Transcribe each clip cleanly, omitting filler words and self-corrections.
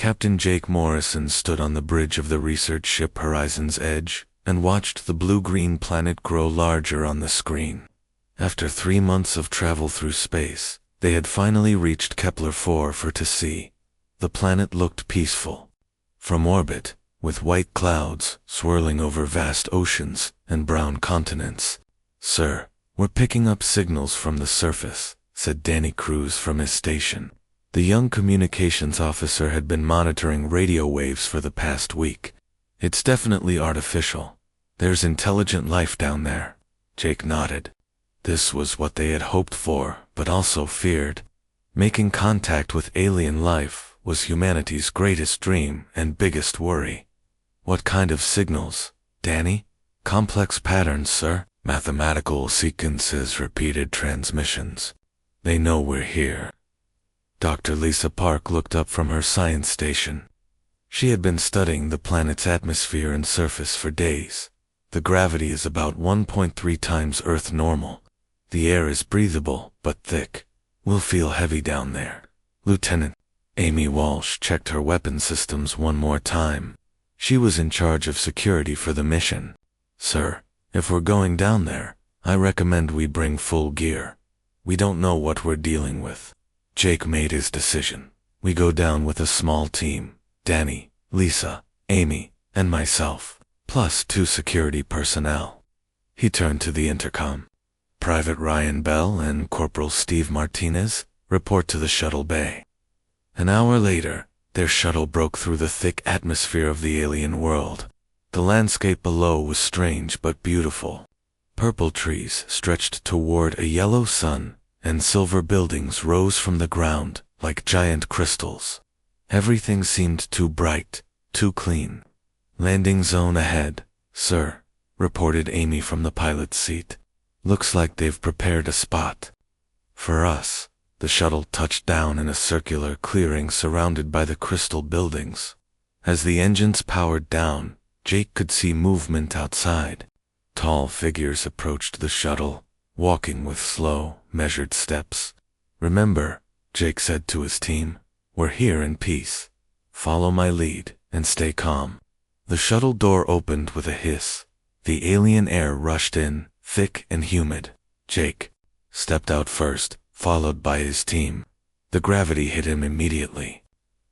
Captain Jake Morrison stood on the bridge of the research ship Horizon's Edge and watched the blue-green planet grow larger on the screen. After 3 months of travel through space, they had finally reached Kepler-4 for to see. The planet looked peaceful. From orbit, with white clouds swirling over vast oceans and brown continents. "Sir, we're picking up signals from the surface," said Danny Cruz from his station. The young communications officer had been monitoring radio waves for the past week. "It's definitely artificial. There's intelligent life down there." Jake nodded. This was what they had hoped for, but also feared. Making contact with alien life was humanity's greatest dream and biggest worry. "What kind of signals, Danny?" "Complex patterns, sir. Mathematical sequences, repeated transmissions. They know we're here." Dr. Lisa Park looked up from her science station. She had been studying the planet's atmosphere and surface for days. The gravity is about 1.3 times Earth normal. The air is breathable, but thick. We'll feel heavy down there. Lieutenant Amy Walsh checked her weapon systems one more time. She was in charge of security for the mission. "Sir, if we're going down there, I recommend we bring full gear. We don't know what we're dealing with." Jake made his decision. "We go down with a small team. Danny, Lisa, Amy, and myself, plus 2 security personnel." He turned to the intercom. "Private Ryan Bell and Corporal Steve Martinez, report to the shuttle bay." An hour later, their shuttle broke through the thick atmosphere of the alien world. The landscape below was strange but beautiful. Purple trees stretched toward a yellow sun, and silver buildings rose from the ground like giant crystals. Everything seemed too bright, too clean. "Landing zone ahead, sir," reported Amy from the pilot's seat. "Looks like they've prepared a spot." For us, the shuttle touched down in a circular clearing surrounded by the crystal buildings. As the engines powered down, Jake could see movement outside. Tall figures approached the shuttle, walking with slow, measured steps. "Remember," Jake said to his team, "we're here in peace. Follow my lead and stay calm." The shuttle door opened with a hiss. The alien air rushed in, thick and humid. Jake stepped out first, followed by his team. The gravity hit him immediately.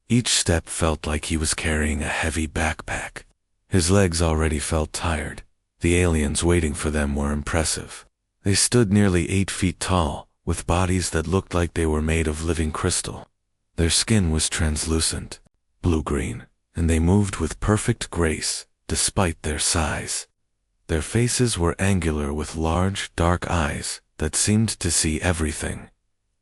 Each step felt like he was carrying a heavy backpack. His legs already felt tired. The aliens waiting for them were impressive. They stood nearly 8 feet tall, with bodies that looked like they were made of living crystal. Their skin was translucent, blue-green, and they moved with perfect grace, despite their size. Their faces were angular with large, dark eyes that seemed to see everything.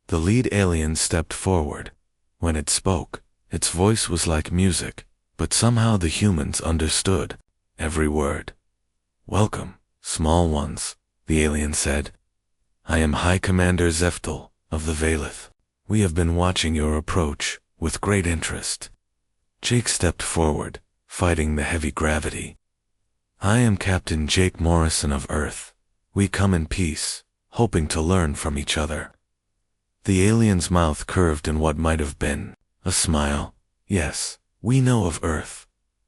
The lead alien stepped forward. When it spoke, its voice was like music, but somehow the humans understood every word. "Welcome, small ones," the alien said. "I am High Commander Zeftel of the Valith. We have been watching your approach with great interest." Jake stepped forward, fighting the heavy gravity. "I am Captain Jake Morrison of Earth. We come in peace, hoping to learn from each other." The alien's mouth curved in what might have been a smile. "Yes, we know of Earth.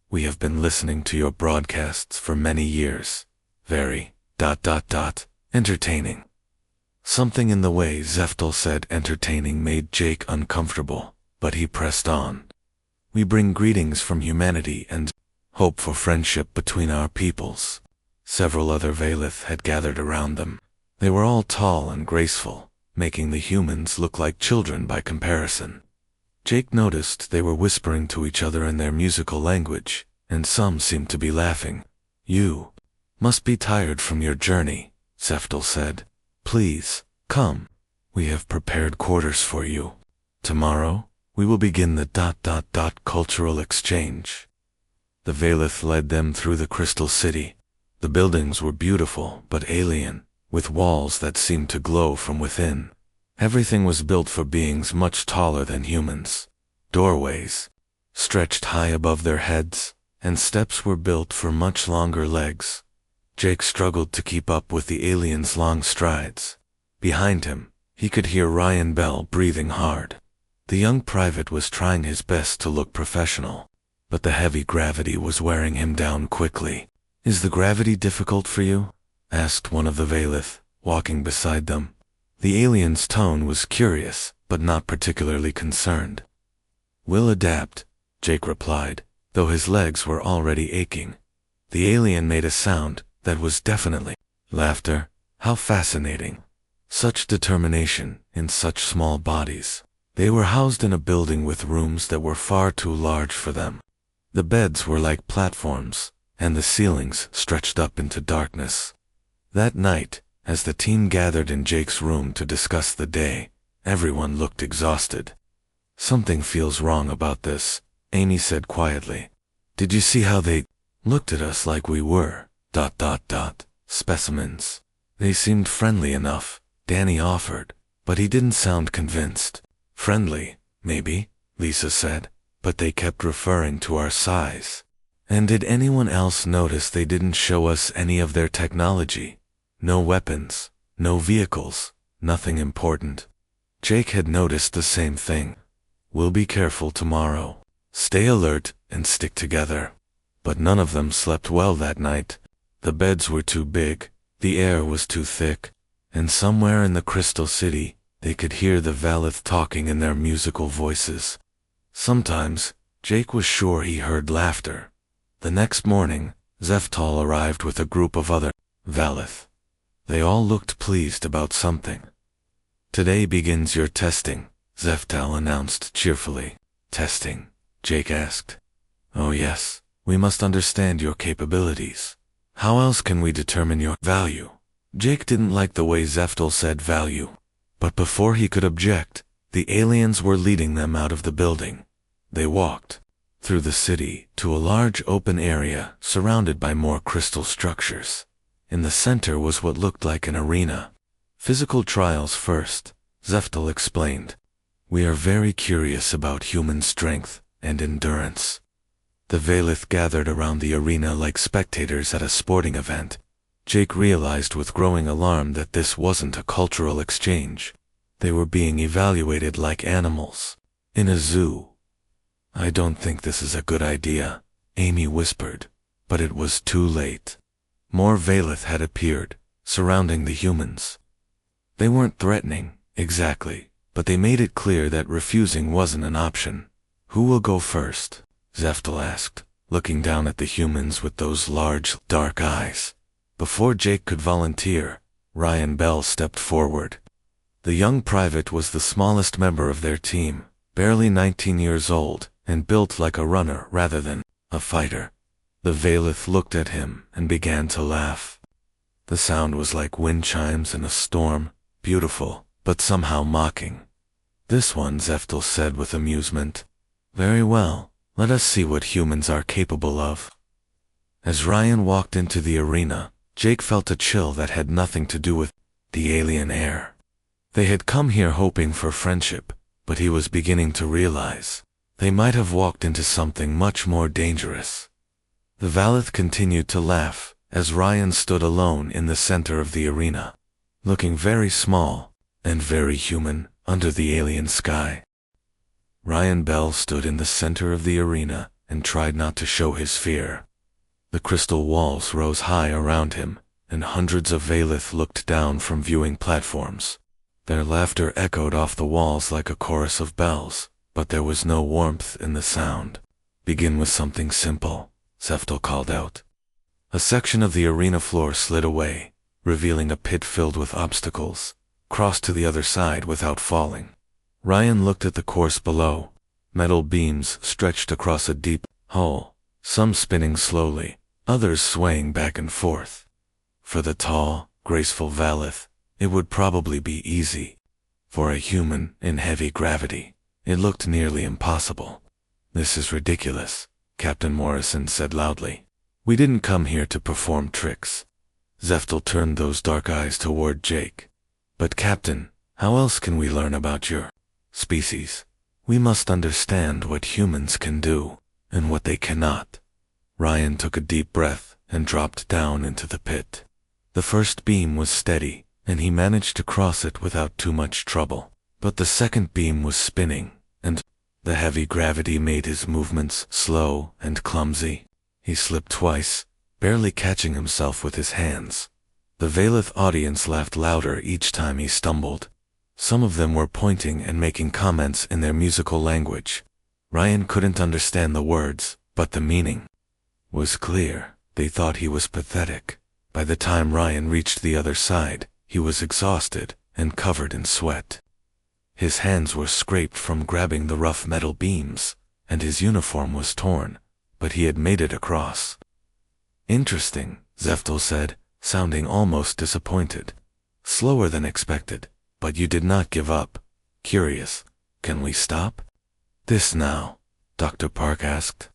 We have been listening to your broadcasts for many years. Very, entertaining." Something in the way Zeftel said entertaining made Jake uncomfortable, but he pressed on. "We bring greetings from humanity and hope for friendship between our peoples." Several other Valith had gathered around them. They were all tall and graceful, making the humans look like children by comparison. Jake noticed they were whispering to each other in their musical language, and some seemed to be laughing. "You must be tired from your journey," Zeftel said. "Please, come. We have prepared quarters for you. Tomorrow, we will begin the cultural exchange." The Valith led them through the Crystal City. The buildings were beautiful but alien, with walls that seemed to glow from within. Everything was built for beings much taller than humans. Doorways stretched high above their heads, and steps were built for much longer legs. Jake struggled to keep up with the alien's long strides. Behind him, he could hear Ryan Bell breathing hard. The young private was trying his best to look professional, but the heavy gravity was wearing him down quickly. "Is the gravity difficult for you?" asked one of the Valith, walking beside them. The alien's tone was curious, but not particularly concerned. "We'll adapt," Jake replied, though his legs were already aching. The alien made a sound that was definitely laughter. How fascinating. Such determination in such small bodies. They were housed in a building with rooms that were far too large for them. The beds were like platforms, and the ceilings stretched up into darkness. That night, as the team gathered in Jake's room to discuss the day, everyone looked exhausted. "Something feels wrong about this," Amy said quietly. "Did you see how they looked at us like we were ... specimens? They seemed friendly enough," Danny offered, but he didn't sound convinced. "Friendly, maybe," Lisa said, "but they kept referring to our size." "And did anyone else notice they didn't show us any of their technology? No weapons, no vehicles, nothing important." Jake had noticed the same thing. "We'll be careful tomorrow. Stay alert and stick together." But none of them slept well that night. The beds were too big, the air was too thick, and somewhere in the Crystal City, they could hear the Valith talking in their musical voices. Sometimes, Jake was sure he heard laughter. The next morning, Zeftal arrived with a group of other Valith. They all looked pleased about something. "Today begins your testing," Zeftal announced cheerfully. "Testing?" Jake asked. "Oh yes, we must understand your capabilities. How else can we determine your value?" Jake didn't like the way Zeftal said value. But before he could object, the aliens were leading them out of the building. They walked through the city to a large open area surrounded by more crystal structures. In the center was what looked like an arena. "Physical trials first," Zeftal explained. "We are very curious about human strength and endurance." The Valith gathered around the arena like spectators at a sporting event. Jake realized with growing alarm that this wasn't a cultural exchange. They were being evaluated like animals. In a zoo. "I don't think this is a good idea," Amy whispered, but it was too late. More Valith had appeared, surrounding the humans. They weren't threatening, exactly, but they made it clear that refusing wasn't an option. "Who will go first?" Zeftal asked, looking down at the humans with those large, dark eyes. Before Jake could volunteer, Ryan Bell stepped forward. The young private was the smallest member of their team, barely 19 years old, and built like a runner rather than a fighter. The Valith looked at him and began to laugh. The sound was like wind chimes in a storm, beautiful, but somehow mocking. "This one," Zeftal said with amusement. "Very well, let us see what humans are capable of." As Ryan walked into the arena, Jake felt a chill that had nothing to do with the alien air. They had come here hoping for friendship, but he was beginning to realize they might have walked into something much more dangerous. The Valith continued to laugh as Ryan stood alone in the center of the arena, looking very small and very human under the alien sky. Ryan Bell stood in the center of the arena and tried not to show his fear. The crystal walls rose high around him, and hundreds of Valith looked down from viewing platforms. Their laughter echoed off the walls like a chorus of bells, but there was no warmth in the sound. "Begin with something simple," Zeftal called out. A section of the arena floor slid away, revealing a pit filled with obstacles. Cross to the other side without falling. Ryan looked at the course below. Metal beams stretched across a deep hole, some spinning slowly, others swaying back and forth. For the tall, graceful Valith, it would probably be easy. For a human in heavy gravity, it looked nearly impossible. "This is ridiculous," Captain Morrison said loudly. "We didn't come here to perform tricks." Zeftal turned those dark eyes toward Jake. "But Captain, how else can we learn about your species? We must understand what humans can do, and what they cannot." Ryan took a deep breath and dropped down into the pit. The first beam was steady, and he managed to cross it without too much trouble. But the second beam was spinning, and the heavy gravity made his movements slow and clumsy. He slipped twice, barely catching himself with his hands. The Valith audience laughed louder each time he stumbled. Some of them were pointing and making comments in their musical language. Ryan couldn't understand the words, but the meaning was clear. They thought he was pathetic. By the time Ryan reached the other side, he was exhausted and covered in sweat. His hands were scraped from grabbing the rough metal beams, and his uniform was torn, but he had made it across. "Interesting," Zeftel said, sounding almost disappointed. "Slower than expected, but you did not give up. Curious. Can we stop?" "This now?" Dr. Park asked.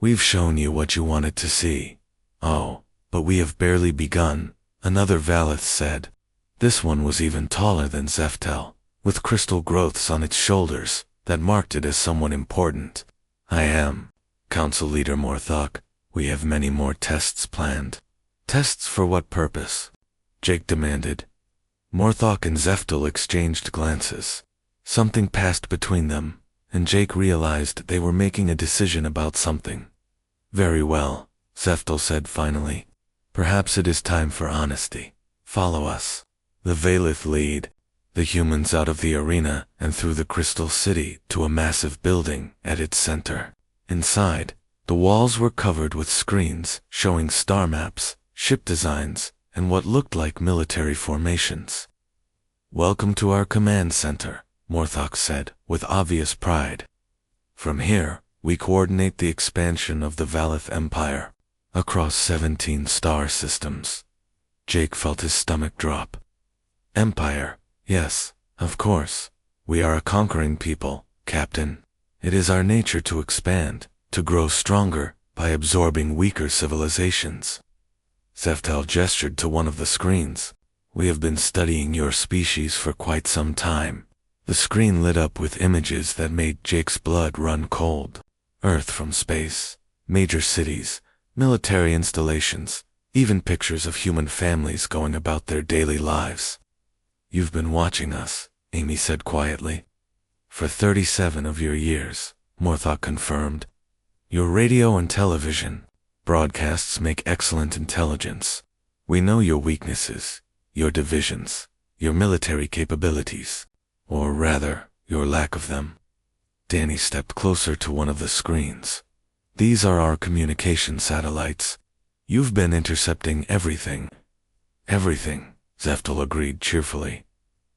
"We've shown you what you wanted to see." "Oh, but we have barely begun," another Valith said. This one was even taller than Zeftel, with crystal growths on its shoulders that marked it as someone important. "I am Council Leader Morthok. We have many more tests planned." "Tests for what purpose?" Jake demanded. Morthok and Zeftel exchanged glances. Something passed between them, and Jake realized they were making a decision about something. "Very well," Zeftel said finally. "Perhaps it is time for honesty. Follow us." The Valith lead the humans out of the arena and through the Crystal City to a massive building at its center. Inside, the walls were covered with screens showing star maps, ship designs, and what looked like military formations. "Welcome to our command center," Morthok said, with obvious pride. "From here, we coordinate the expansion of the Valith Empire across 17 star systems." Jake felt his stomach drop. "Empire, yes, of course. We are a conquering people, Captain. It is our nature to expand, to grow stronger by absorbing weaker civilizations." Zeftel gestured to one of the screens. "We have been studying your species for quite some time." The screen lit up with images that made Jake's blood run cold. Earth from space, major cities, military installations, even pictures of human families going about their daily lives. "You've been watching us," Amy said quietly. "For 37 of your years," Morthok confirmed. "Your radio and television broadcasts make excellent intelligence. We know your weaknesses, your divisions, your military capabilities, or rather, your lack of them." Danny stepped closer to one of the screens. "These are our communication satellites. You've been intercepting everything." "Everything," Zeftel agreed cheerfully.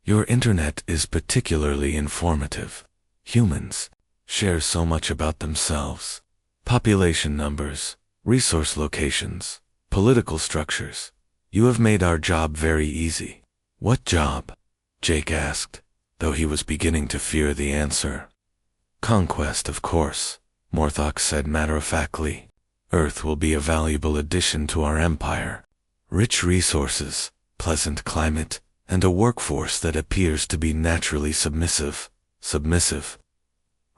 "Your internet is particularly informative. Humans share so much about themselves. Population numbers, resource locations, political structures. You have made our job very easy." "What job?" Jake asked, though he was beginning to fear the answer. "Conquest, of course," Morthok said matter-of-factly. "Earth will be a valuable addition to our empire. Rich resources, pleasant climate, and a workforce that appears to be naturally submissive. Submissive."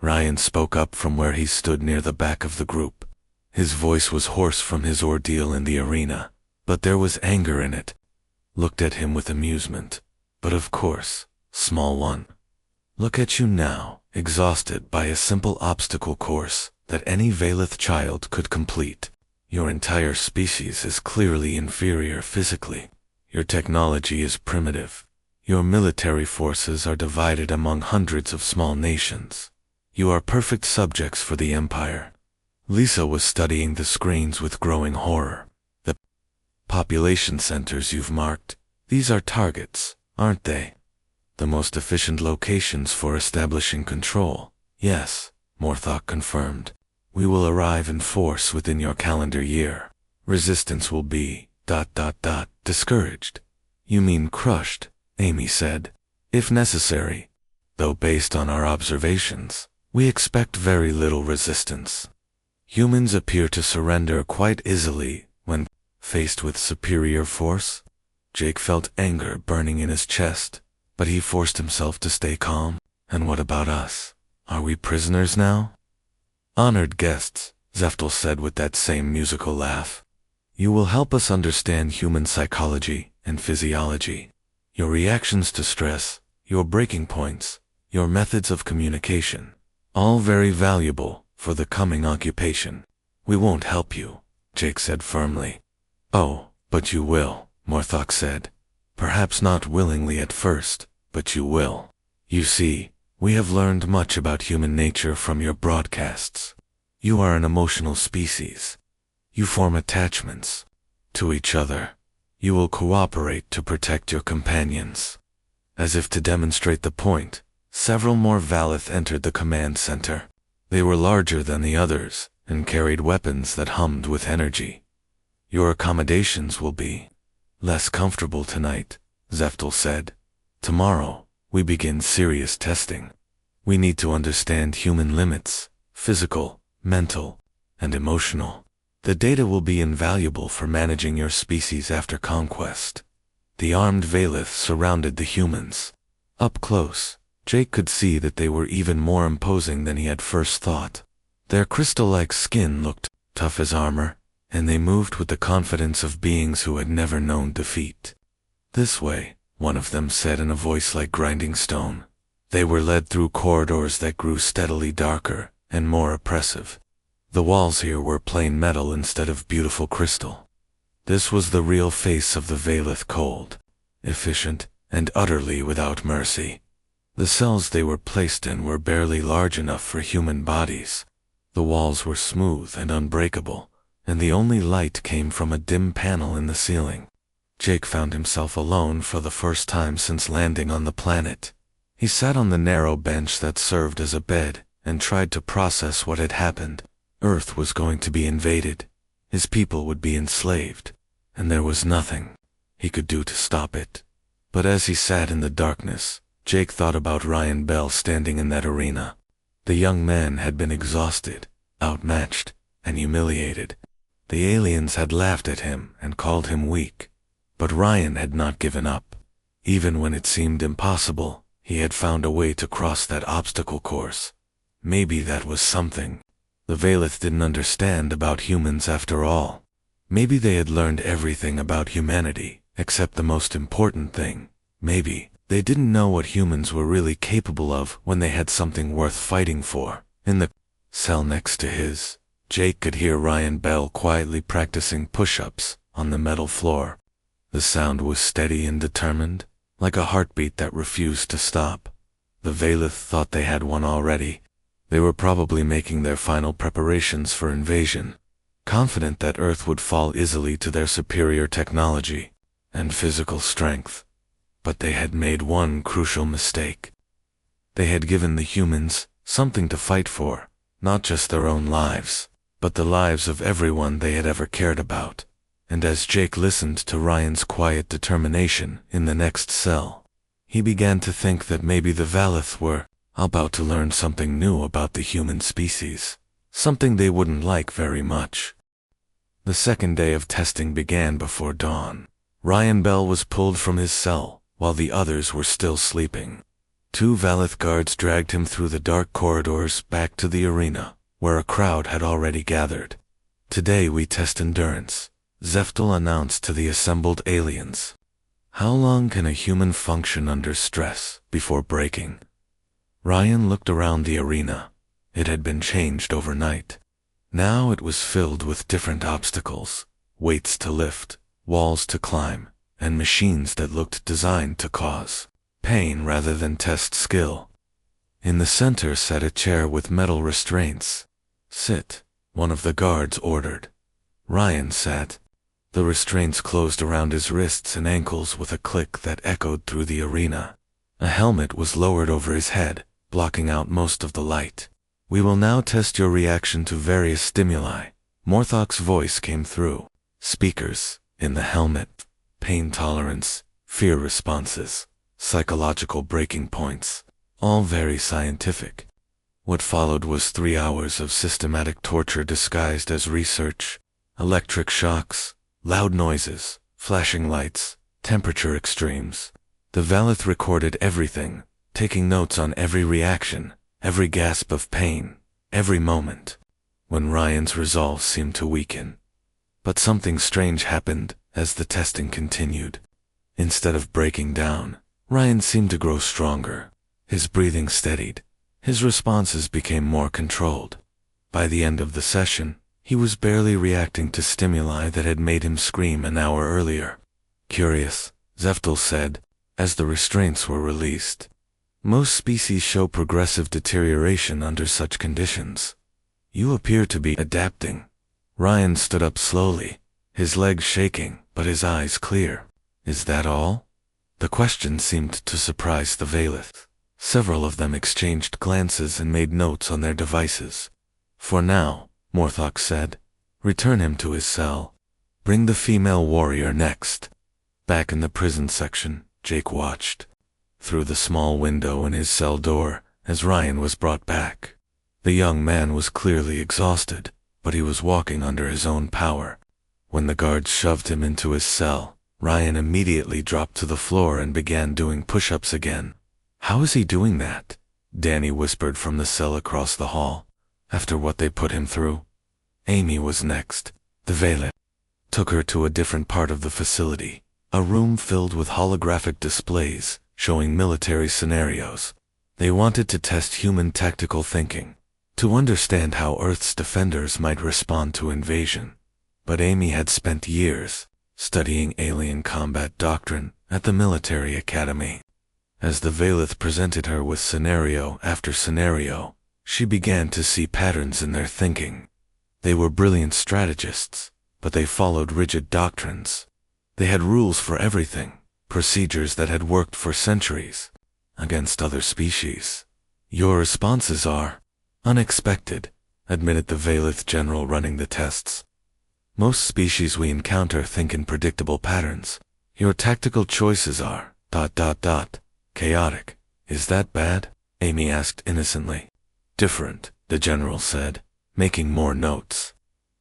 Ryan spoke up from where he stood near the back of the group. His voice was hoarse from his ordeal in the arena, but there was anger in it. Looked at him with amusement. "But of course, small one. Look at you now, exhausted by a simple obstacle course that any Valith child could complete. Your entire species is clearly inferior physically. Your technology is primitive. Your military forces are divided among hundreds of small nations. You are perfect subjects for the Empire." Lisa was studying the screens with growing horror. "The population centers you've marked, these are targets, aren't they? The most efficient locations for establishing control." "Yes," Morthok confirmed. "We will arrive in force within your calendar year. Resistance will be ... discouraged." "You mean crushed," Amy said. "If necessary. Though based on our observations, we expect very little resistance. Humans appear to surrender quite easily when faced with superior force." Jake felt anger burning in his chest, but he forced himself to stay calm. "And what about us? Are we prisoners now?" "Honored guests," Zeftel said with that same musical laugh. "You will help us understand human psychology and physiology. Your reactions to stress, your breaking points, your methods of communication. All very valuable for the coming occupation. We won't help you, Jake said firmly. Oh, but you will, Morthok said. Perhaps not willingly at first, but you will. You see, we have learned much about human nature from your broadcasts. You are an emotional species. You form attachments to each other. You will cooperate to protect your companions. As if to demonstrate the point, several more Valith entered the command center. They were larger than the others and carried weapons that hummed with energy. Your accommodations will be less comfortable tonight, Zeftel said. Tomorrow, we begin serious testing. We need to understand human limits, physical, mental, and emotional. The data will be invaluable for managing your species after conquest. The armed Valith surrounded the humans. Up close, Jake could see that they were even more imposing than he had first thought. Their crystal-like skin looked tough as armor, and they moved with the confidence of beings who had never known defeat. This way, one of them said in a voice like grinding stone. They were led through corridors that grew steadily darker and more oppressive. The walls here were plain metal instead of beautiful crystal. This was the real face of the Valith, cold, efficient, and utterly without mercy. The cells they were placed in were barely large enough for human bodies. The walls were smooth and unbreakable, and the only light came from a dim panel in the ceiling. Jake found himself alone for the first time since landing on the planet. He sat on the narrow bench that served as a bed and tried to process what had happened. Earth was going to be invaded. His people would be enslaved, and there was nothing he could do to stop it. But as he sat in the darkness, Jake thought about Ryan Bell standing in that arena. The young man had been exhausted, outmatched, and humiliated. The aliens had laughed at him and called him weak. But Ryan had not given up. Even when it seemed impossible, he had found a way to cross that obstacle course. Maybe that was something. The Valith didn't understand about humans after all. Maybe they had learned everything about humanity, except the most important thing. Maybe they didn't know what humans were really capable of when they had something worth fighting for. In the cell next to his, Jake could hear Ryan Bell quietly practicing push-ups on the metal floor. The sound was steady and determined, like a heartbeat that refused to stop. The Valith thought they had one already. They were probably making their final preparations for invasion, confident that Earth would fall easily to their superior technology and physical strength. But they had made one crucial mistake. They had given the humans something to fight for, not just their own lives, but the lives of everyone they had ever cared about. And as Jake listened to Ryan's quiet determination in the next cell, he began to think that maybe the Valith were about to learn something new about the human species, something they wouldn't like very much. The second day of testing began before dawn. Ryan Bell was pulled from his cell, while the others were still sleeping. 2 Valith guards dragged him through the dark corridors back to the arena, where a crowd had already gathered. Today we test endurance, Zeftel announced to the assembled aliens. How long can a human function under stress before breaking? Ryan looked around the arena. It had been changed overnight. Now it was filled with different obstacles, weights to lift, walls to climb, and machines that looked designed to cause pain rather than test skill. In the center sat a chair with metal restraints. Sit, one of the guards ordered. Ryan sat. The restraints closed around his wrists and ankles with a click that echoed through the arena. A helmet was lowered over his head, blocking out most of the light. We will now test your reaction to various stimuli. Morthok's voice came through. Speakers, in the helmet, pain tolerance, fear responses, psychological breaking points, all very scientific. What followed was 3 hours of systematic torture disguised as research. Electric shocks, loud noises, flashing lights, temperature extremes. The Valith recorded everything, taking notes on every reaction, every gasp of pain, every moment, when Ryan's resolve seemed to weaken. But something strange happened as the testing continued. Instead of breaking down, Ryan seemed to grow stronger. His breathing steadied, His responses became more controlled. By the end of the session, he was barely reacting to stimuli that had made him scream an hour earlier. "Curious," Zeftel said, as the restraints were released. "Most species show progressive deterioration under such conditions. You appear to be adapting." Ryan stood up slowly, his legs shaking, but his eyes clear. "Is that all?" The question seemed to surprise the Valeth. Several of them exchanged glances and made notes on their devices. "For now," Morthok said, "return him to his cell. Bring the female warrior next." Back in the prison section, Jake watched through the small window in his cell door as Ryan was brought back. The young man was clearly exhausted, but he was walking under his own power. When the guards shoved him into his cell, Ryan immediately dropped to the floor and began doing push-ups again. "How is he doing that?" Danny whispered from the cell across the hall. "After what they put him through." Amy was next. The Valet took her to a different part of the facility, a room filled with holographic displays showing military scenarios. They wanted to test human tactical thinking, to understand how Earth's defenders might respond to invasion. But Amy had spent years studying alien combat doctrine at the military academy. As the Valeth presented her with scenario after scenario, she began to see patterns in their thinking. They were brilliant strategists, but they followed rigid doctrines. They had rules for everything, procedures that had worked for centuries against other species. "Your responses are unexpected," admitted the Valeth general running the tests. "Most species we encounter think in predictable patterns. Your tactical choices are ... chaotic." "Is that bad?" Amy asked innocently. "Different," the general said, making more notes.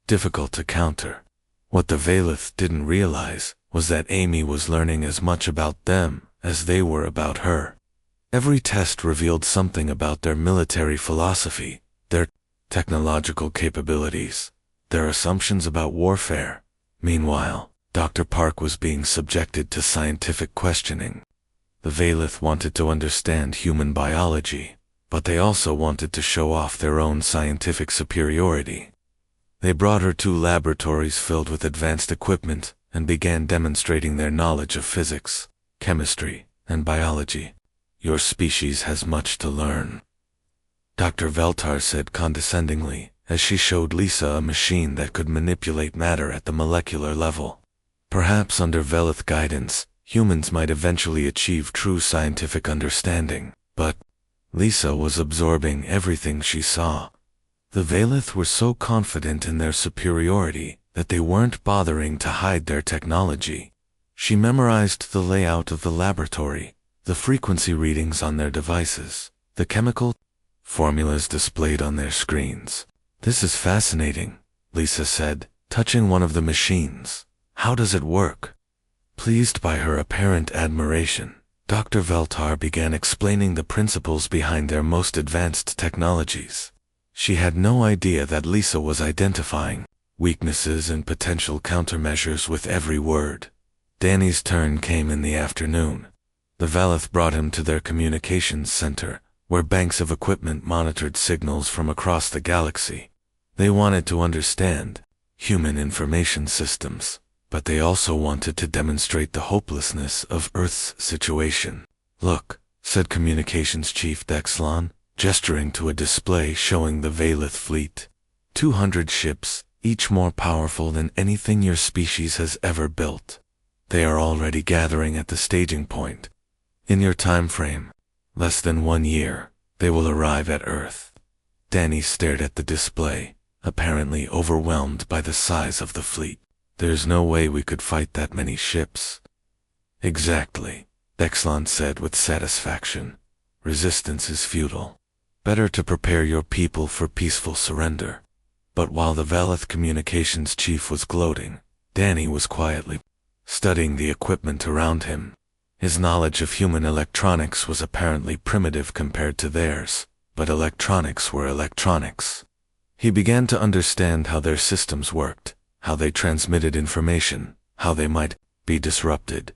"Difficult to counter." What the Valeth didn't realize was that Amy was learning as much about them as they were about her. Every test revealed something about their military philosophy, their technological capabilities, their assumptions about warfare. Meanwhile, Dr. Park was being subjected to scientific questioning. The Valeth wanted to understand human biology, but they also wanted to show off their own scientific superiority. They brought her to laboratories filled with advanced equipment and began demonstrating their knowledge of physics, chemistry, and biology. "Your species has much to learn," Dr. Veltar said condescendingly as she showed Lisa a machine that could manipulate matter at the molecular level. Perhaps under Veleth guidance, humans might eventually achieve true scientific understanding, but Lisa was absorbing everything she saw. The Valeth were so confident in their superiority that they weren't bothering to hide their technology. She memorized the layout of the laboratory, the frequency readings on their devices, the chemical formulas displayed on their screens. "This is fascinating," Lisa said, touching one of the machines. "How does it work?" Pleased by her apparent admiration, Dr. Veltar began explaining the principles behind their most advanced technologies. She had no idea that Lisa was identifying weaknesses and potential countermeasures with every word. Danny's turn came in the afternoon. The Valeth brought him to their communications center, where banks of equipment monitored signals from across the galaxy. They wanted to understand human information systems, but they also wanted to demonstrate the hopelessness of Earth's situation. "Look," said Communications Chief Dexlon, gesturing to a display showing the Valeth fleet. 200 ships, each more powerful than anything your species has ever built. They are already gathering at the staging point. In your time frame, less than 1 year, they will arrive at Earth. Danny stared at the display, apparently overwhelmed by the size of the fleet. "There's no way we could fight that many ships." "Exactly," Dexlon said with satisfaction. "Resistance is futile. Better to prepare your people for peaceful surrender." But while the Valeth communications chief was gloating, Danny was quietly studying the equipment around him. His knowledge of human electronics was apparently primitive compared to theirs, but electronics were electronics. He began to understand how their systems worked, how they transmitted information, how they might be disrupted.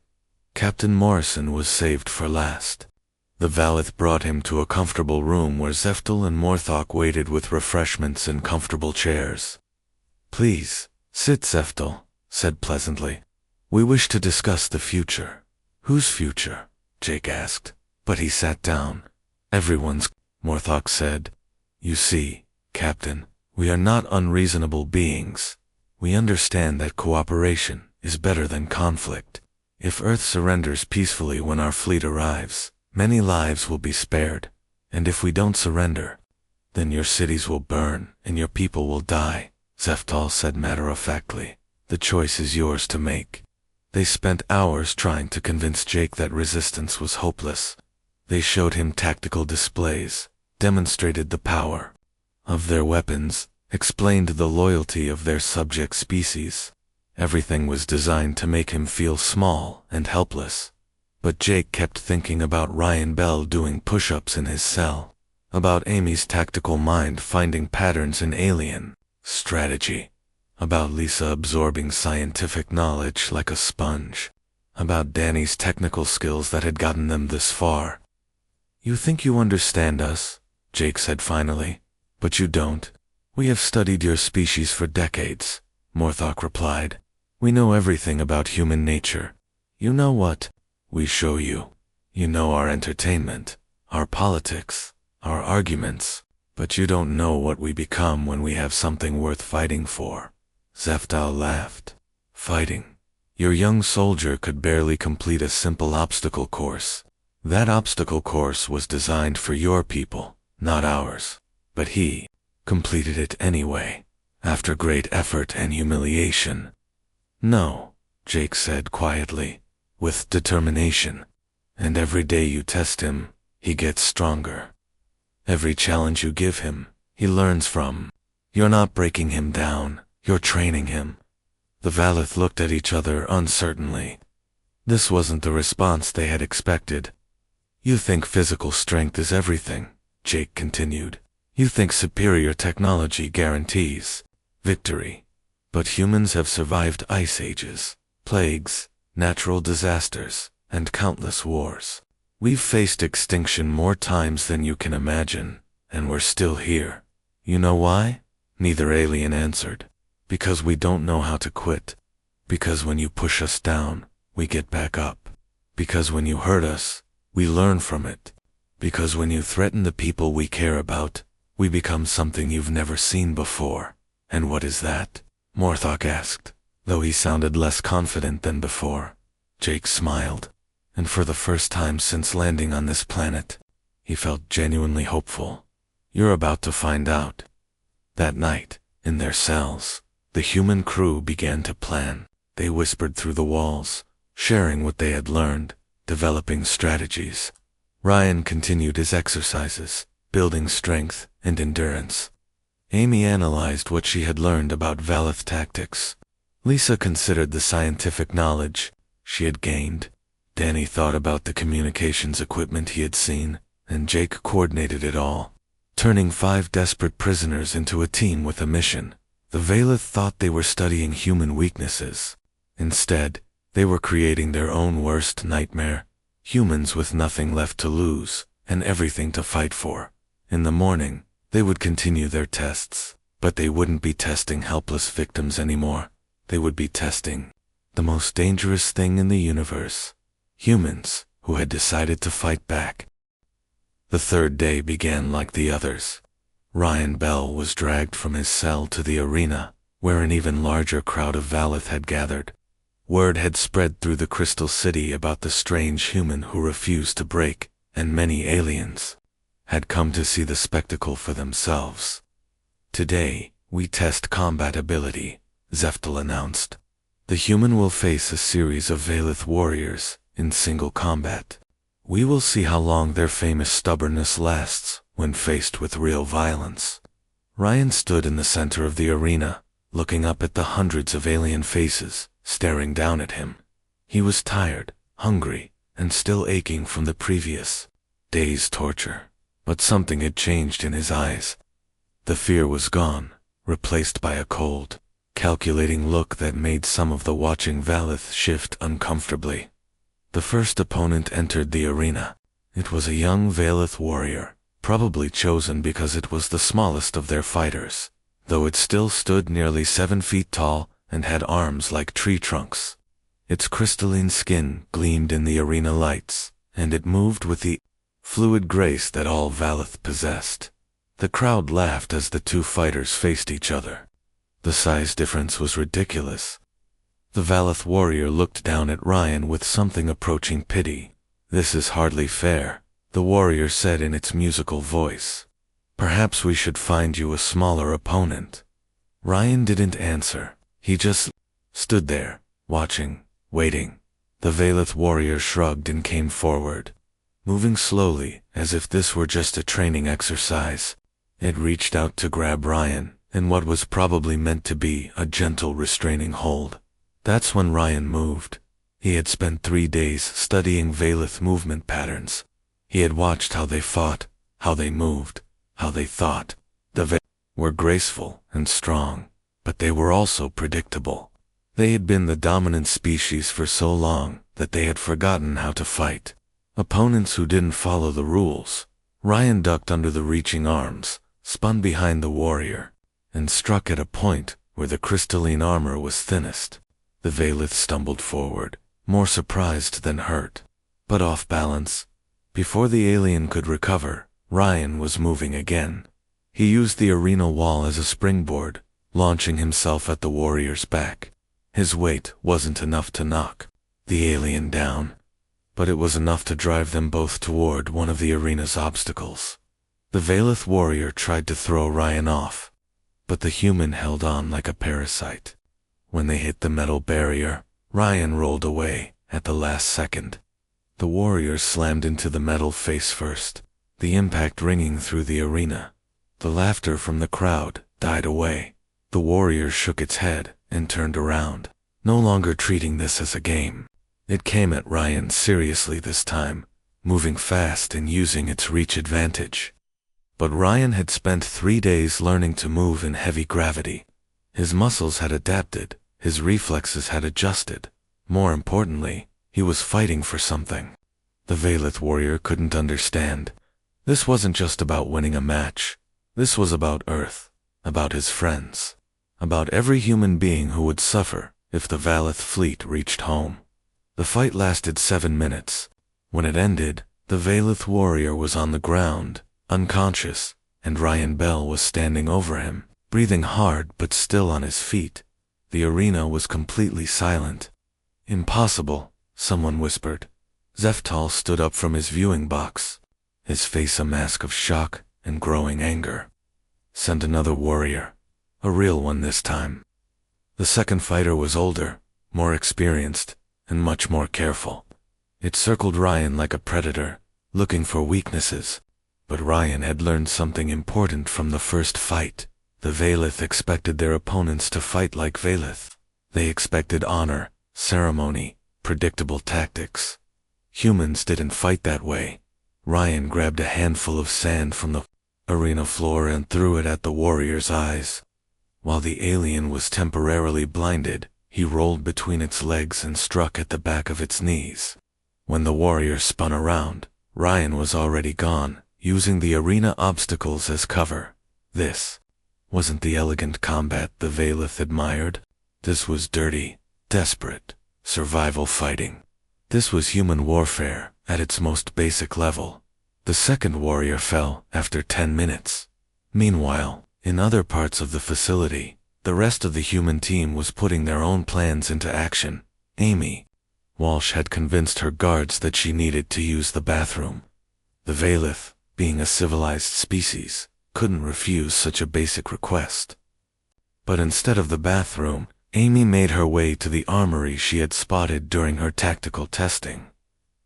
Captain Morrison was saved for last. The Valeth brought him to a comfortable room where Zeftel and Morthok waited with refreshments in comfortable chairs. "Please, sit," Zeftel said pleasantly. "We wish to discuss the future." "Whose future?" Jake asked, but he sat down. "Everyone's," Morthok said. "You see, Captain, we are not unreasonable beings. We understand that cooperation is better than conflict. If Earth surrenders peacefully when our fleet arrives, many lives will be spared, and if we don't surrender, then your cities will burn and your people will die," Zeftal said matter-of-factly. "The choice is yours to make." They spent hours trying to convince Jake that resistance was hopeless. They showed him tactical displays, demonstrated the power of their weapons, explained the loyalty of their subject species. Everything was designed to make him feel small and helpless. But Jake kept thinking about Ryan Bell doing push-ups in his cell, about Amy's tactical mind finding patterns in alien strategy, about Lisa absorbing scientific knowledge like a sponge, about Danny's technical skills that had gotten them this far. "You think you understand us," Jake said finally, "but you don't. We have studied your species for decades," Morthok replied. "We know everything about human nature. You know what we show you. You know our entertainment, our politics, our arguments, but you don't know what we become when we have something worth fighting for." Zeftal laughed. "Fighting? Your young soldier could barely complete a simple obstacle course. That obstacle course was designed for your people, not ours. But he completed it anyway, after great effort and humiliation." "No," Jake said quietly, "with determination. And every day you test him, he gets stronger. Every challenge you give him, he learns from. You're not breaking him down, you're training him." The Valeth looked at each other uncertainly. This wasn't the response they had expected. "You think physical strength is everything," Jake continued. "You think superior technology guarantees victory. But humans have survived ice ages, plagues, natural disasters, and countless wars. We've faced extinction more times than you can imagine, and we're still here. You know why?" Neither alien answered. "Because we don't know how to quit. Because when you push us down, we get back up. Because when you hurt us, we learn from it. Because when you threaten the people we care about, we become something you've never seen before." "And what is that?" Morthok asked, though he sounded less confident than before. Jake smiled, and for the first time since landing on this planet, he felt genuinely hopeful. "You're about to find out." That night, in their cells, the human crew began to plan. They whispered through the walls, sharing what they had learned, developing strategies. Ryan continued his exercises, building strength and endurance. Amy analyzed what she had learned about Valeth tactics. Lisa considered the scientific knowledge she had gained. Danny thought about the communications equipment he had seen, and Jake coordinated it all, turning 5 desperate prisoners into a team with a mission. The Valeth thought they were studying human weaknesses. Instead, they were creating their own worst nightmare, humans with nothing left to lose and everything to fight for. In the morning, they would continue their tests, but they wouldn't be testing helpless victims anymore. They would be testing the most dangerous thing in the universe, humans who had decided to fight back. The third day began like the others. Ryan Bell was dragged from his cell to the arena, where an even larger crowd of Valeth had gathered. Word had spread through the Crystal City about the strange human who refused to break, and many aliens had come to see the spectacle for themselves. "Today, we test combat ability," Zeftel announced. "The human will face a series of Valeth warriors in single combat. We will see how long their famous stubbornness lasts when faced with real violence." Ryan stood in the center of the arena, looking up at the hundreds of alien faces staring down at him. He was tired, hungry, and still aching from the previous day's torture. But something had changed in his eyes. The fear was gone, replaced by a cold, calculating look that made some of the watching Valeth shift uncomfortably. The first opponent entered the arena. It was a young Valeth warrior, probably chosen because it was the smallest of their fighters, though it still stood nearly 7 feet tall and had arms like tree trunks. Its crystalline skin gleamed in the arena lights, and it moved with the fluid grace that all Valeth possessed. The crowd laughed as the two fighters faced each other. The size difference was ridiculous. The Valeth warrior looked down at Ryan with something approaching pity. "This is hardly fair," the warrior said in its musical voice. "Perhaps we should find you a smaller opponent." Ryan didn't answer. He just stood there, watching, waiting. The Valeth warrior shrugged and came forward, moving slowly, as if this were just a training exercise. It reached out to grab Ryan, in what was probably meant to be a gentle restraining hold. That's when Ryan moved. He had spent 3 days studying Valeth movement patterns. He had watched how they fought, how they moved, how they thought. The Valeth were graceful and strong, but they were also predictable. They had been the dominant species for so long that they had forgotten how to fight. Opponents who didn't follow the rules. Ryan ducked under the reaching arms, spun behind the warrior, and struck at a point where the crystalline armor was thinnest. The Valeth stumbled forward, more surprised than hurt, but off balance. Before the alien could recover, Ryan was moving again. He used the arena wall as a springboard, launching himself at the warrior's back. His weight wasn't enough to knock the alien down, but it was enough to drive them both toward one of the arena's obstacles. The Valeth warrior tried to throw Ryan off, but the human held on like a parasite. When they hit the metal barrier, Ryan rolled away at the last second. The warrior slammed into the metal face first, the impact ringing through the arena. The laughter from the crowd died away. The warrior shook its head and turned around, no longer treating this as a game. It came at Ryan seriously this time, moving fast and using its reach advantage. But Ryan had spent 3 days learning to move in heavy gravity. His muscles had adapted, his reflexes had adjusted. More importantly, he was fighting for something. The Valeth warrior couldn't understand. This wasn't just about winning a match. This was about Earth, about his friends, about every human being who would suffer if the Valeth fleet reached home. The fight lasted 7 minutes. When it ended, the Valeth warrior was on the ground, unconscious, and Ryan Bell was standing over him, breathing hard but still on his feet. The arena was completely silent. "Impossible," someone whispered. Zeftal stood up from his viewing box, his face a mask of shock and growing anger. "Send another warrior, a real one this time." The second fighter was older, more experienced, and much more careful. It circled Ryan like a predator, looking for weaknesses. But Ryan had learned something important from the first fight. The Valeth expected their opponents to fight like Valeth. They expected honor, ceremony, predictable tactics. Humans didn't fight that way. Ryan grabbed a handful of sand from the arena floor and threw it at the warrior's eyes. While the alien was temporarily blinded, he rolled between its legs and struck at the back of its knees. When the warrior spun around, Ryan was already gone, using the arena obstacles as cover. This wasn't the elegant combat the Valeth admired. This was dirty, desperate, survival fighting. This was human warfare at its most basic level. The second warrior fell after 10 minutes. Meanwhile, in other parts of the facility, the rest of the human team was putting their own plans into action. Amy Walsh had convinced her guards that she needed to use the bathroom. The Valeth, being a civilized species, couldn't refuse such a basic request. But instead of the bathroom, Amy made her way to the armory she had spotted during her tactical testing.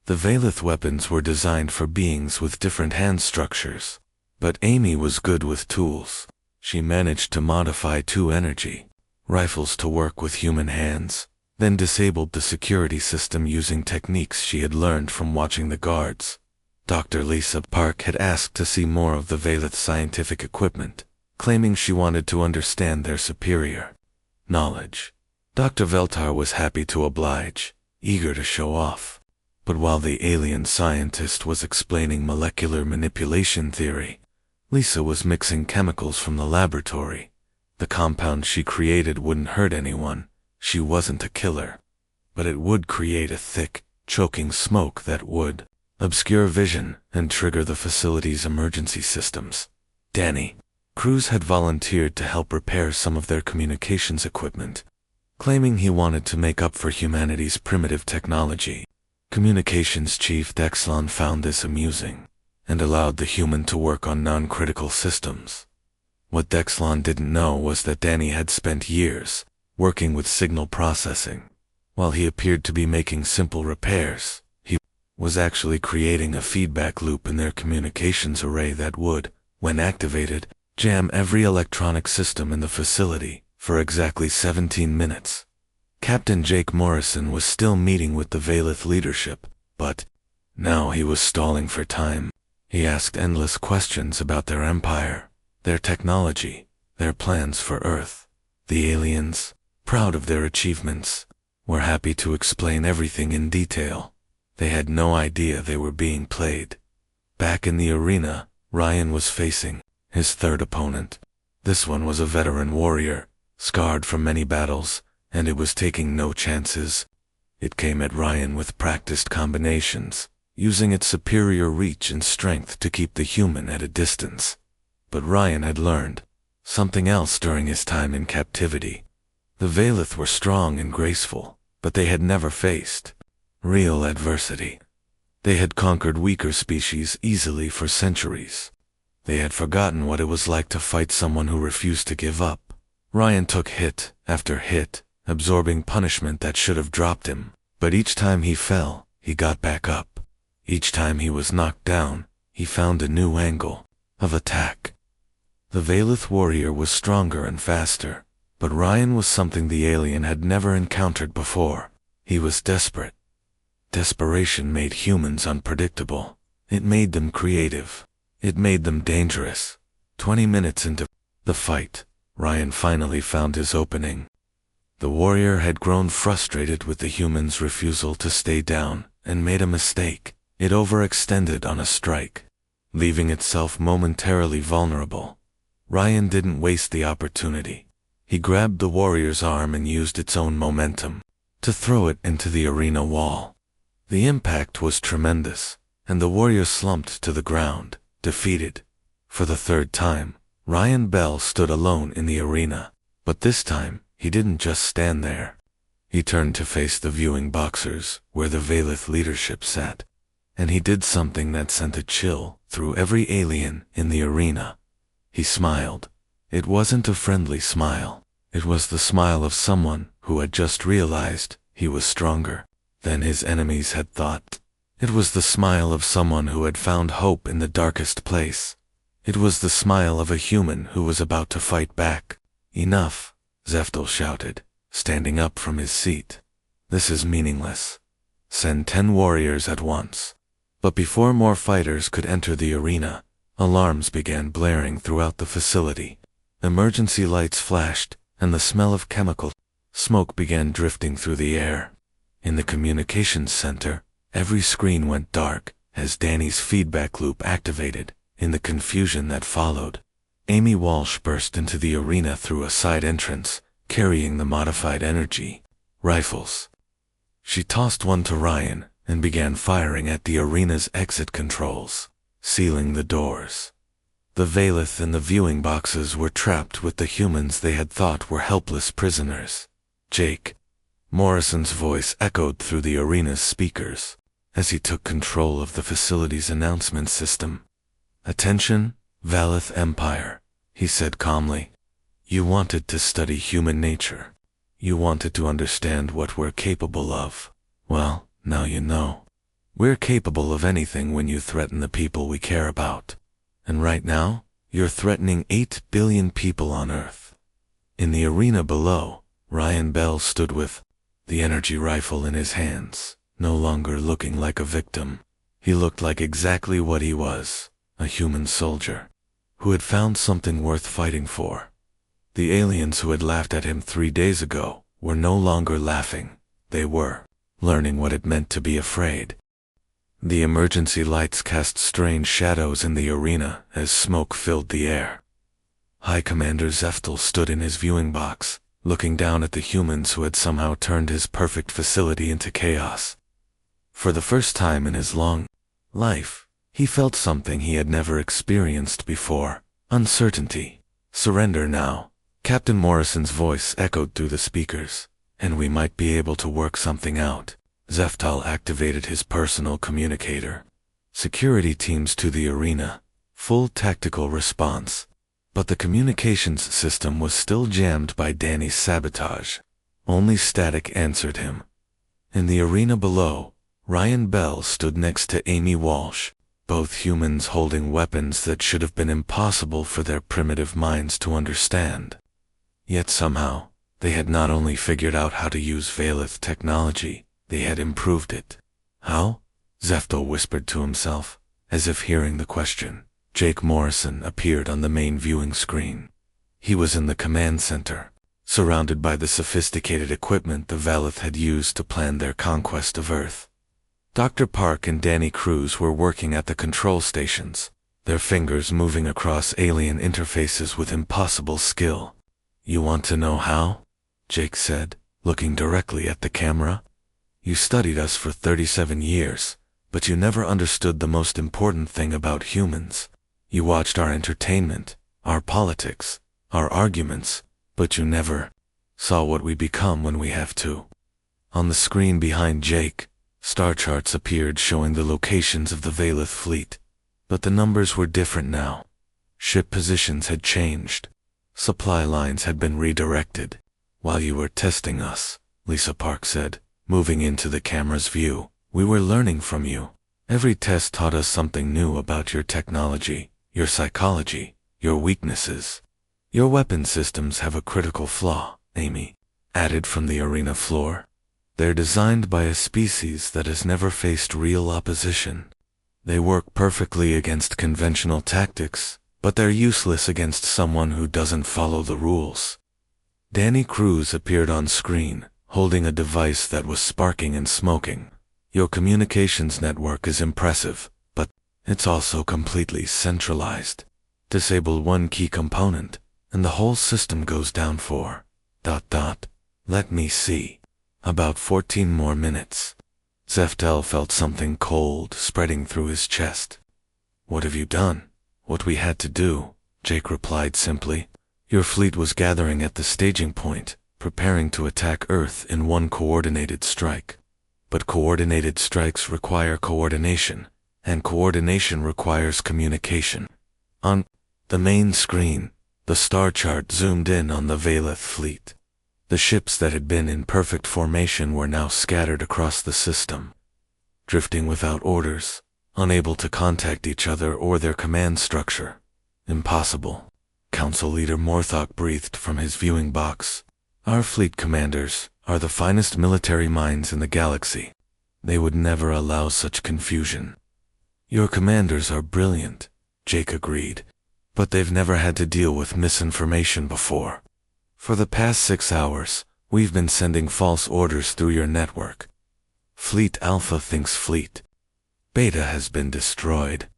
The Valeth weapons were designed for beings with different hand structures, but Amy was good with tools. She managed to modify 2 energy rifles to work with human hands, then disabled the security system using techniques she had learned from watching the guards. Dr. Lisa Park had asked to see more of the Valeth scientific equipment, claiming she wanted to understand their superior knowledge. Dr. Veltar was happy to oblige, eager to show off. But while the alien scientist was explaining molecular manipulation theory, Lisa was mixing chemicals from the laboratory. The compound she created wouldn't hurt anyone. She wasn't a killer. But it would create a thick, choking smoke that would obscure vision and trigger the facility's emergency systems. Danny Cruz had volunteered to help repair some of their communications equipment, claiming he wanted to make up for humanity's primitive technology. Communications Chief Dexlon found this amusing, and allowed the human to work on non-critical systems. What Dexlon didn't know was that Danny had spent years working with signal processing. While he appeared to be making simple repairs, he was actually creating a feedback loop in their communications array that would, when activated, jam every electronic system in the facility for exactly 17 minutes. Captain Jake Morrison was still meeting with the Valith leadership, but now he was stalling for time. He asked endless questions about their empire, their technology, their plans for Earth. The aliens, proud of their achievements, were happy to explain everything in detail. They had no idea they were being played. Back in the arena, Ryan was facing his third opponent. This one was a veteran warrior, scarred from many battles, and it was taking no chances. It came at Ryan with practiced combinations, using its superior reach and strength to keep the human at a distance. But Ryan had learned something else during his time in captivity. The Valith were strong and graceful, but they had never faced real adversity. They had conquered weaker species easily for centuries. They had forgotten what it was like to fight someone who refused to give up. Ryan took hit after hit, absorbing punishment that should have dropped him, but each time he fell, he got back up. Each time he was knocked down, he found a new angle of attack. The Valith warrior was stronger and faster, but Ryan was something the alien had never encountered before. He was desperate. Desperation made humans unpredictable. It made them creative. It made them dangerous. 20 minutes into the fight, Ryan finally found his opening. The warrior had grown frustrated with the human's refusal to stay down and made a mistake. It overextended on a strike, leaving itself momentarily vulnerable. Ryan didn't waste the opportunity. He grabbed the warrior's arm and used its own momentum to throw it into the arena wall. The impact was tremendous, and the warrior slumped to the ground, defeated. For the third time, Ryan Bell stood alone in the arena, but this time, he didn't just stand there. He turned to face the viewing boxers, where the Valith leadership sat, and he did something that sent a chill through every alien in the arena. He smiled. It wasn't a friendly smile. It was the smile of someone who had just realized he was stronger than his enemies had thought. It was the smile of someone who had found hope in the darkest place. It was the smile of a human who was about to fight back. Enough, Zeftel shouted, standing up from his seat. This is meaningless. Send 10 warriors at once. But before more fighters could enter the arena, alarms began blaring throughout the facility. Emergency lights flashed, and the smell of chemical smoke began drifting through the air. In the communications center, every screen went dark as Danny's feedback loop activated. In the confusion that followed, Amy Walsh burst into the arena through a side entrance, carrying the modified energy rifles. She tossed one to Ryan and began firing at the arena's exit controls, sealing the doors. The Valith and the viewing boxes were trapped with the humans they had thought were helpless prisoners. Jake Morrison's voice echoed through the arena's speakers as he took control of the facility's announcement system. "Attention, Valith Empire," he said calmly. "You wanted to study human nature. You wanted to understand what we're capable of. Well, now you know. We're capable of anything when you threaten the people we care about. And right now, you're threatening 8 billion people on Earth." In the arena below, Ryan Bell stood with the energy rifle in his hands, no longer looking like a victim. He looked like exactly what he was. A human soldier, who had found something worth fighting for. The aliens who had laughed at him 3 days ago were no longer laughing. They were learning what it meant to be afraid. The emergency lights cast strange shadows in the arena as smoke filled the air. High Commander Zeftel stood in his viewing box, looking down at the humans who had somehow turned his perfect facility into chaos. For the first time in his long life, he felt something he had never experienced before: uncertainty. "Surrender now," Captain Morrison's voice echoed through the speakers, "and we might be able to work something out." Zeftal activated his personal communicator. Security teams to the arena. Full tactical response. But the communications system was still jammed by Danny's sabotage. Only static answered him. In the arena below, Ryan Bell stood next to Amy Walsh, both humans holding weapons that should have been impossible for their primitive minds to understand. Yet somehow, they had not only figured out how to use Veilith technology, they had improved it. How? Zeftel whispered to himself, as if hearing the question. Jake Morrison appeared on the main viewing screen. He was in the command center, surrounded by the sophisticated equipment the Veilith had used to plan their conquest of Earth. Dr. Park and Danny Cruz were working at the control stations, their fingers moving across alien interfaces with impossible skill. "You want to know how?" Jake said, looking directly at the camera. "You studied us for 37 years, but you never understood the most important thing about humans. You watched our entertainment, our politics, our arguments, but you never saw what we become when we have to." On the screen behind Jake, star charts appeared showing the locations of the Veilith fleet, but the numbers were different now. Ship positions had changed. Supply lines had been redirected. "While you were testing us," Lisa Park said, moving into the camera's view, "we were learning from you. Every test taught us something new about your technology, your psychology, your weaknesses. Your weapon systems have a critical flaw," Amy added from the arena floor. "They're designed by a species that has never faced real opposition. They work perfectly against conventional tactics, but they're useless against someone who doesn't follow the rules." Danny Cruz appeared on screen, holding a device that was sparking and smoking. "Your communications network is impressive, but it's also completely centralized. Disable one key component, and the whole system goes down for ... Let me see. About 14 more minutes." Zeftel felt something cold spreading through his chest. "What have you done?" "What we had to do," Jake replied simply. "Your fleet was gathering at the staging point, preparing to attack Earth in one coordinated strike. But coordinated strikes require coordination, and coordination requires communication." On the main screen, the star chart zoomed in on the Veilith fleet. The ships that had been in perfect formation were now scattered across the system, drifting without orders, unable to contact each other or their command structure. "Impossible," Council Leader Morthok breathed from his viewing box. "Our fleet commanders are the finest military minds in the galaxy. They would never allow such confusion." "Your commanders are brilliant," Jake agreed, "but they've never had to deal with misinformation before. For the past 6 hours, we've been sending false orders through your network. Fleet Alpha thinks Fleet Beta has been destroyed.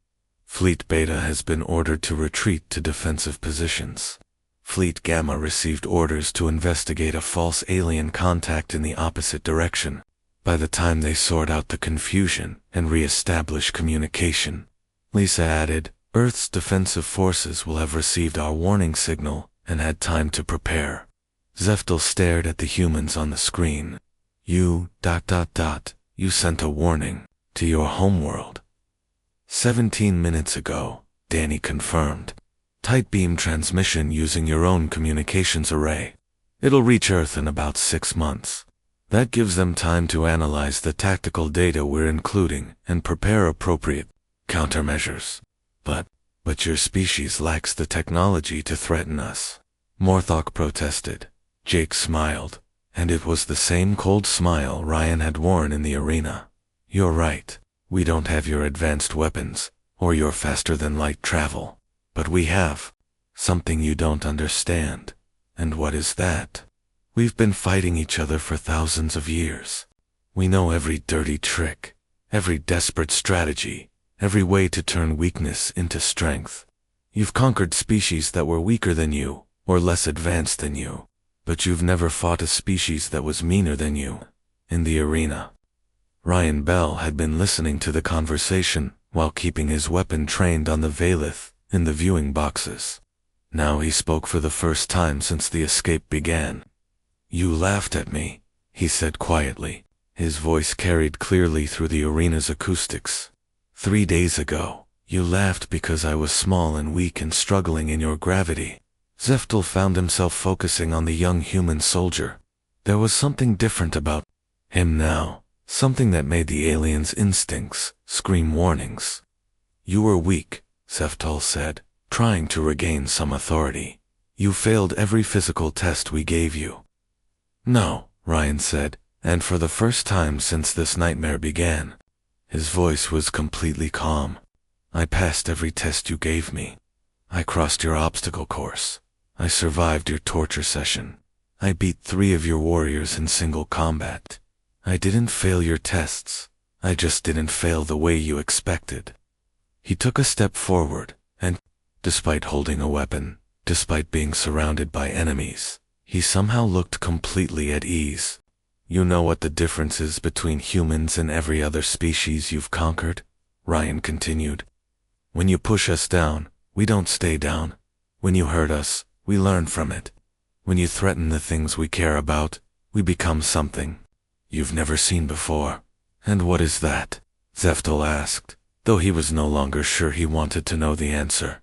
Fleet Beta has been ordered to retreat to defensive positions. Fleet Gamma received orders to investigate a false alien contact in the opposite direction. By the time they sort out the confusion and re-establish communication," Lisa added, "Earth's defensive forces will have received our warning signal and had time to prepare." Zeftel stared at the humans on the screen. You sent a warning to your homeworld." 17 minutes ago," Danny confirmed. "Tight beam transmission using your own communications array. It'll reach Earth in about 6 months. That gives them time to analyze the tactical data we're including and prepare appropriate countermeasures. But your species lacks the technology to threaten us," Morthok protested. Jake smiled, and it was the same cold smile Ryan had worn in the arena. "You're right. We don't have your advanced weapons, or your faster-than-light travel. But we have something you don't understand." "And what is that?" "We've been fighting each other for thousands of years. We know every dirty trick, every desperate strategy, every way to turn weakness into strength. You've conquered species that were weaker than you, or less advanced than you, but you've never fought a species that was meaner than you. In the arena, Ryan Bell had been listening to the conversation while keeping his weapon trained on the Valith in the viewing boxes. Now he spoke for the first time since the escape began. "You laughed at me," he said quietly. His voice carried clearly through the arena's acoustics. 3 days ago, you laughed because I was small and weak and struggling in your gravity. Zeftel found himself focusing on the young human soldier. There was something different about him now, something that made the alien's instincts scream warnings. "You were weak," Zeftel said, trying to regain some authority. "You failed every physical test we gave you." "No," Ryan said, and for the first time since this nightmare began, his voice was completely calm. "I passed every test you gave me. I crossed your obstacle course. I survived your torture session. I beat 3 of your warriors in single combat. I didn't fail your tests. I just didn't fail the way you expected." He took a step forward, and, despite holding a weapon, despite being surrounded by enemies, he somehow looked completely at ease. "You know what the difference is between humans and every other species you've conquered?" Ryan continued. "When you push us down, we don't stay down. When you hurt us, we learn from it. When you threaten the things we care about, we become something you've never seen before." "And what is that?" Zeftel asked, though he was no longer sure he wanted to know the answer.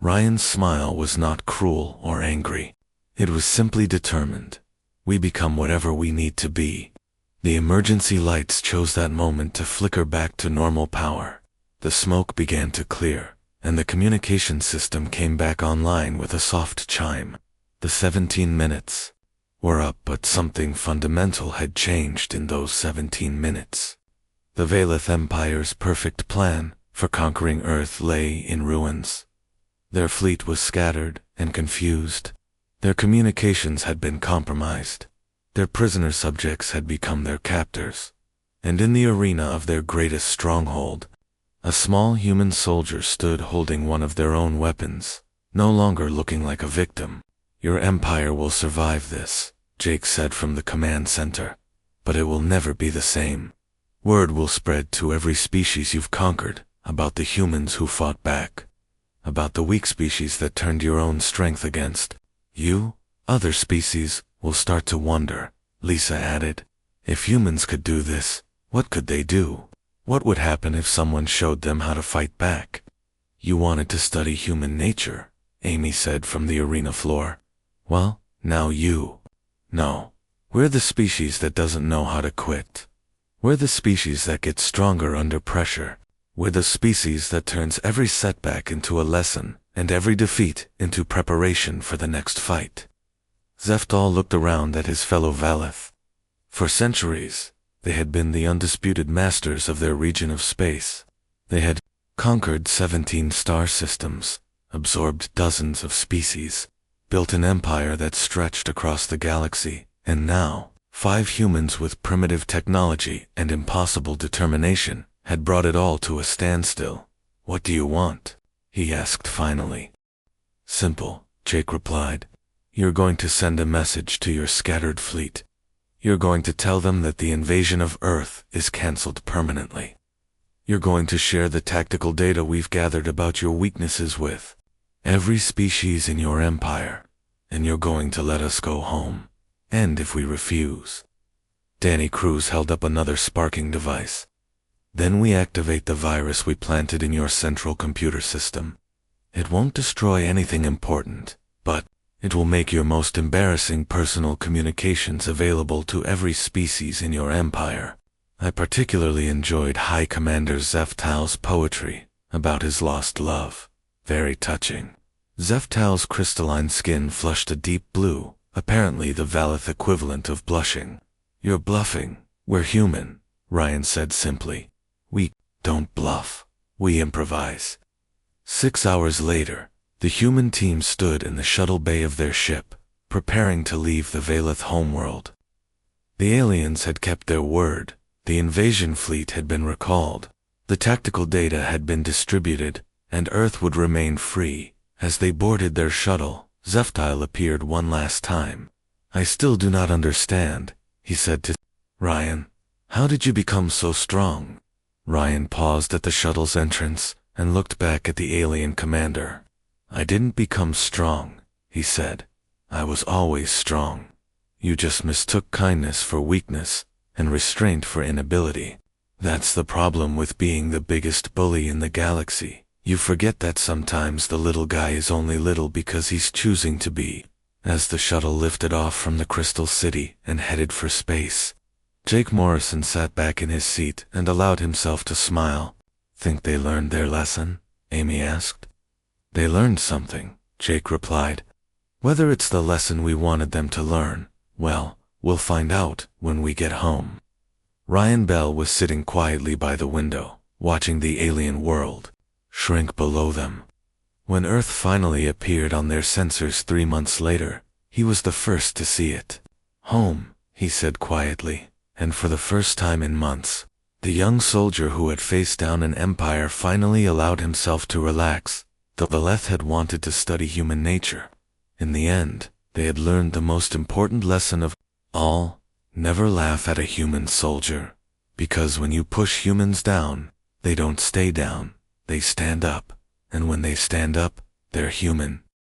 Ryan's smile was not cruel or angry. It was simply determined. "We become whatever we need to be." The emergency lights chose that moment to flicker back to normal power. The smoke began to clear, and the communication system came back online with a soft chime. The 17 minutes were up, but something fundamental had changed in those 17 minutes. The Valith Empire's perfect plan for conquering Earth lay in ruins. Their fleet was scattered and confused. Their communications had been compromised. Their prisoner subjects had become their captors. And in the arena of their greatest stronghold, a small human soldier stood holding one of their own weapons, no longer looking like a victim. "Your empire will survive this," Jake said from the command center. "But it will never be the same. Word will spread to every species you've conquered about the humans who fought back, about the weak species that turned your own strength against you. Other species will start to wonder," Lisa added. "If humans could do this, what could they do? What would happen if someone showed them how to fight back?" "You wanted to study human nature," Amy said from the arena floor. "Well, now you know. We're the species that doesn't know how to quit. We're the species that gets stronger under pressure. We're the species that turns every setback into a lesson and every defeat into preparation for the next fight." Zeftel looked around at his fellow Valith. For centuries, they had been the undisputed masters of their region of space. They had conquered 17 star systems, absorbed dozens of species, built an empire that stretched across the galaxy, and now, 5 humans with primitive technology and impossible determination had brought it all to a standstill. "What do you want?" he asked finally. "Simple," Jake replied. "You're going to send a message to your scattered fleet. You're going to tell them that the invasion of Earth is cancelled permanently. You're going to share the tactical data we've gathered about your weaknesses with every species in your empire, and you're going to let us go home. And if we refuse..." Danny Cruz held up another sparking device. "Then we activate the virus we planted in your central computer system. It won't destroy anything important, but it will make your most embarrassing personal communications available to every species in your empire." I particularly enjoyed High Commander Zeftal's poetry about his lost love. Very touching. Zeftal's crystalline skin flushed a deep blue, apparently the Valith equivalent of blushing. "You're bluffing. We're human," Ryan said simply. "We don't bluff. We improvise." 6 hours later, the human team stood in the shuttle bay of their ship, preparing to leave the Valith homeworld. The aliens had kept their word. The invasion fleet had been recalled. The tactical data had been distributed, and Earth would remain free. As they boarded their shuttle, Zephtile appeared one last time. "I still do not understand," he said to Ryan. "How did you become so strong?" Ryan paused at the shuttle's entrance and looked back at the alien commander. "I didn't become strong," he said. "I was always strong. You just mistook kindness for weakness and restraint for inability. That's the problem with being the biggest bully in the galaxy. You forget that sometimes the little guy is only little because he's choosing to be." As the shuttle lifted off from the Crystal City and headed for space, Jake Morrison sat back in his seat and allowed himself to smile. "Think they learned their lesson?" Amy asked. "They learned something," Jake replied. "Whether it's the lesson we wanted them to learn, well, we'll find out when we get home." Ryan Bell was sitting quietly by the window, watching the alien world shrink below them. When Earth finally appeared on their sensors 3 months later, he was the first to see it. "Home," he said quietly, and for the first time in months, the young soldier who had faced down an empire finally allowed himself to relax. The Veleth had wanted to study human nature. In the end, they had learned the most important lesson of all: never laugh at a human soldier. Because when you push humans down, they don't stay down, they stand up. And when they stand up, they're human.